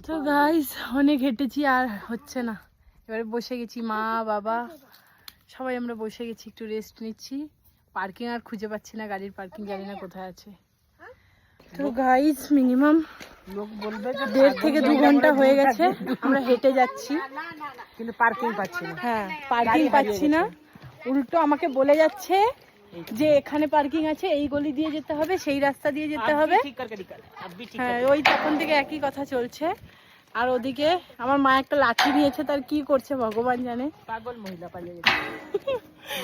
তো গাইস অনেক হেঁটেছি আর হচ্ছে না, এবারে বসে গেছি, মা বাবা সবাই আমরা বসে গেছি, একটু রেস্ট নিচ্ছি। পার্কিং আর খুঁজে পাচ্ছি না, গাড়ির পার্কিং জানি না কোথায় আছে। তো গাইস মিনিমাম 1.5 থেকে 2 ঘন্টা হয়ে গেছে আমরা হেঁটে যাচ্ছি, কিন্তু পার্কিং পাচ্ছি না। হ্যাঁ পার্কিং পাচ্ছি না, উল্টো আমাকে বলে যাচ্ছে যে এখানে পার্কিং আছে, এই গলি দিয়ে যেতে হবে, সেই রাস্তা দিয়ে যেতে হবে। হ্যাঁ ওই তখন থেকে একই কথা চলছে। আর ওদিকে আমার মা একটা লাঠি নিয়েছে, তার কি করছে ভগবান জানে, পাগল মহিলা পালিয়ে গেছে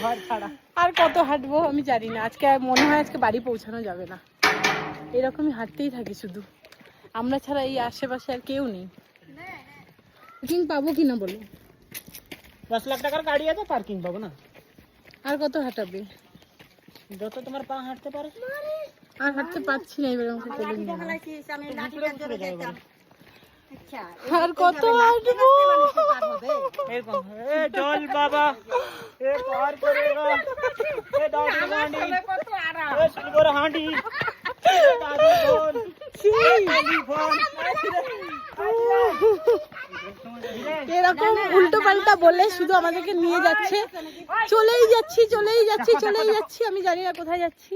ঘর ছাড়া। আর কত হাঁটবো আমি জানি না, আজকে মনে হয় আজকে বাড়ি পৌঁছানো যাবে না, এরকমই হাঁটতেই থাকি শুধু, আমরা ছাড়া এই আশেপাশে আর কেউ নেই। পার্কিং পাবো কিনা বলো? 10 লাখ টাকার গাড়ি আছে, পার্কিং পাবো না? আর কত হাঁটাবে? যত তোমার পা হাঁটতে পারে। আর হাঁটতে পারছি না, এবার আমাকে কোলে নিয়ে নাও। আর কত হাঁটবো? এরকম এ চল বাবা, এ পার করেগা, এ দাদু হাঁড়ি, এ সিলভার হাঁড়ি, দাদু ফোন, টেলিফোন। এরকম উল্টো পাল্টা বলে শুধু আমাদেরকে নিয়ে যাচ্ছে, চলেই যাচ্ছি চলেই যাচ্ছি চলেই যাচ্ছি, আমি জানি না কোথায় যাচ্ছি।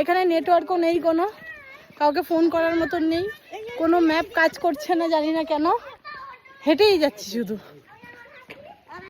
এখানে নেটওয়ার্কও নেই, কোনো কাউকে ফোন করার মতন নেই, কোনো ম্যাপ কাজ করছে না, জানি না কেন, হেঁটেই যাচ্ছি শুধু।